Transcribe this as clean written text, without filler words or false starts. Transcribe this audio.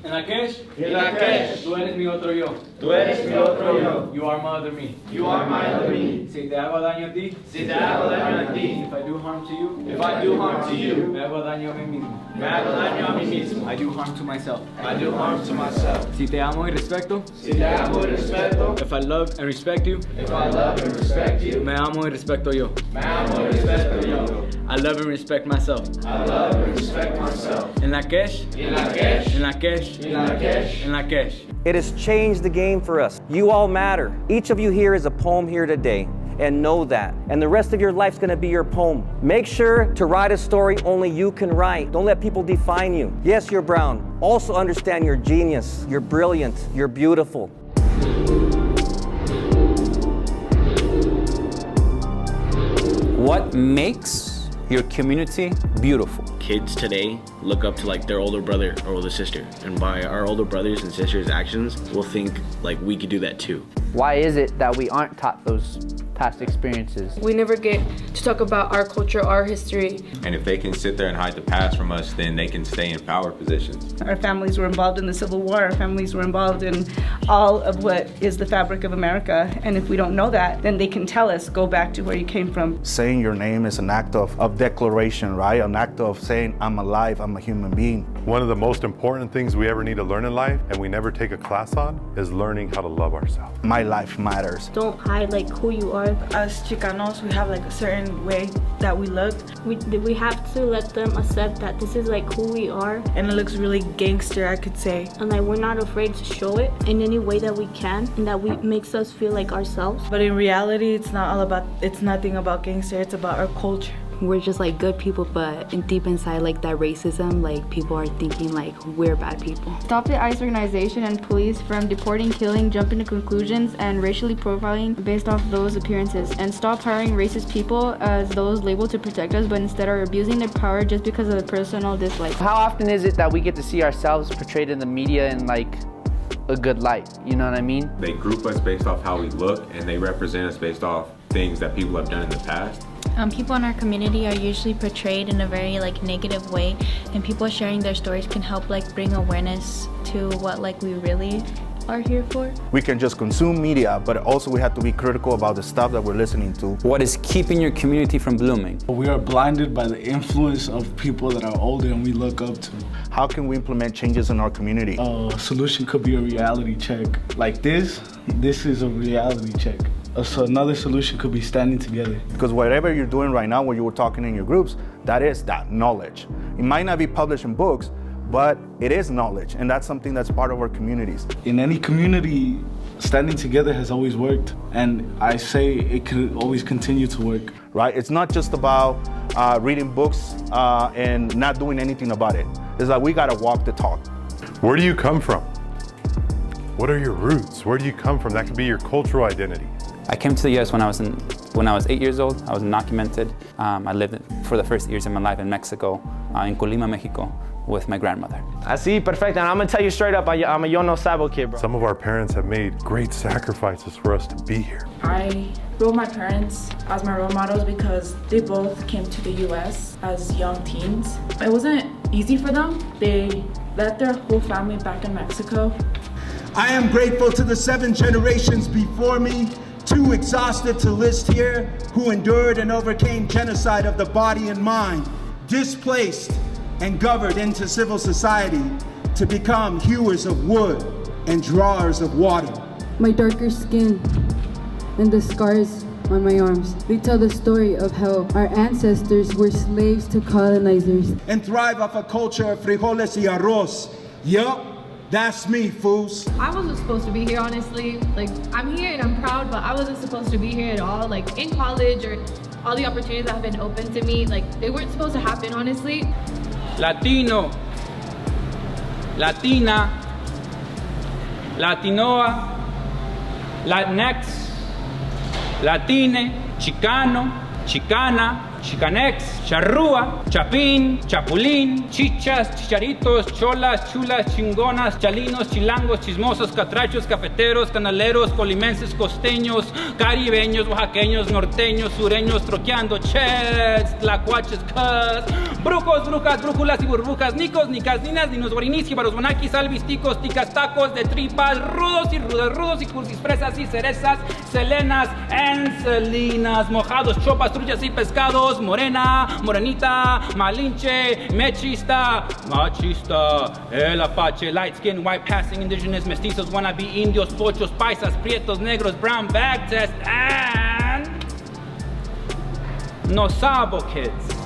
En la cash. En la cash. Tú eres mi otro yo. Tú eres mi otro yo. You are my other me. You are my other me. Si te hago daño a ti. Si te hago daño a ti. If I do harm to you. If I do harm to you. Me hago daño a mí mismo. Me hago daño a mí mismo. I do harm to myself. I do harm to myself. Si te amo y respeto. Si te amo y respeto. If I love and respect you. If I love and respect you. Me amo y respeto yo. Me amo y respeto yo. I love and respect myself. I love and respect myself. En la cash. En la cash. En la cash. En la cash. En la cash. It has changed the game for us. You all matter. Each of you here is a poem here today. And know that. And the rest of your life's gonna be your poem. Make sure to write a story only you can write. Don't let people define you. Yes, you're brown. Also understand you're genius, you're brilliant, you're beautiful. What makes your community beautiful? Kids today look up to like their older brother or older sister, and by our older brothers and sisters' actions, we'll think like we could do that too. Why is it that we aren't taught those past experiences? We never get to talk about our culture, our history. And if they can sit there and hide the past from us, then they can stay in power positions. Our families were involved in the Civil War. Our families were involved in all of what is the fabric of America. And if we don't know that, then they can tell us, go back to where you came from. Saying your name is an act of declaration, right? An act of saying, I'm alive, I'm a human being. One of the most important things we ever need to learn in life, and we never take a class on, is learning how to love ourselves. My life matters. Don't hide like who you are. As Chicanos, we have like a certain way that we look. We have to let them accept that this is like who we are. And it looks really gangster, I could say. And like we're not afraid to show it in any way that we can, and that makes us feel like ourselves. But in reality, it's nothing about gangster, it's about our culture. We're just like good people, but deep inside like that racism, like people are thinking like we're bad people. Stop the ICE organization and police from deporting, killing, jumping to conclusions, and racially profiling based off those appearances. And stop hiring racist people as those labeled to protect us, but instead are abusing their power just because of a personal dislike. How often is it that we get to see ourselves portrayed in the media in like a good light? You know what I mean? They group us based off how we look, and they represent us based off things that people have done in the past. People in our community are usually portrayed in a very like negative way, and people sharing their stories can help like bring awareness to what like we really are here for. We can just consume media, but also we have to be critical about the stuff that we're listening to. What is keeping your community from blooming? We are blinded by the influence of people that are older and we look up to. How can we implement changes in our community? A solution could be a reality check. Like this is a reality check. So another solution could be standing together. Because whatever you're doing right now, when you were talking in your groups, that is that knowledge. It might not be published in books, but it is knowledge, and that's something that's part of our communities. In any community, standing together has always worked, and I say it could always continue to work. Right? It's not just about reading books and not doing anything about it. It's like we gotta walk the talk. Where do you come from? What are your roots? Where do you come from? That could be your cultural identity. I came to the US when I was 8 years old. I was undocumented. I lived for the first years of my life in Mexico, in Colima, Mexico, with my grandmother. Así, perfecto. And I'm gonna tell you straight up, I'm a yo no sabo kid, bro. Some of our parents have made great sacrifices for us to be here. I role my parents as my role models because they both came to the US as young teens. It wasn't easy for them. They left their whole family back in Mexico. I am grateful to the 7 generations before me, too exhausted to list here, who endured and overcame genocide of the body and mind, displaced and governed into civil society to become hewers of wood and drawers of water. My darker skin and the scars on my arms, they tell the story of how our ancestors were slaves to colonizers. And thrive off a culture of frijoles y arroz. Yup. That's me, fools. I wasn't supposed to be here, honestly. Like, I'm here and I'm proud, but I wasn't supposed to be here at all. Like, in college or all the opportunities that have been open to me, like, they weren't supposed to happen, honestly. Latino, Latina, Latinoa, Latinx, Latine, Chicano, Chicana, Chicanex, charrúa, chapín, chapulín, chichas, chicharitos, cholas, chulas, chingonas, chalinos, chilangos, chismosos, catrachos, cafeteros, canaleros, colimenses, costeños, caribeños, oaxaqueños, norteños, sureños, troqueando, chets, tlacuaches, brucos, brujas, brújulas y burbujas, nicos, nicas, ninas, dinos, guarinis, jíbaros, bonakis, albisticos, ticas, tacos de tripas, rudos y rudas, rudos y cursis, fresas y cerezas, selenas, encelinas, mojados, chopas, truchas y pescados, morena, morenita, malinche, mechista, machista, el apache, light skin, white passing, indigenous, mestizos, wannabe, indios, pochos, paisas, prietos, negros, brown bag test, and no sabo kids.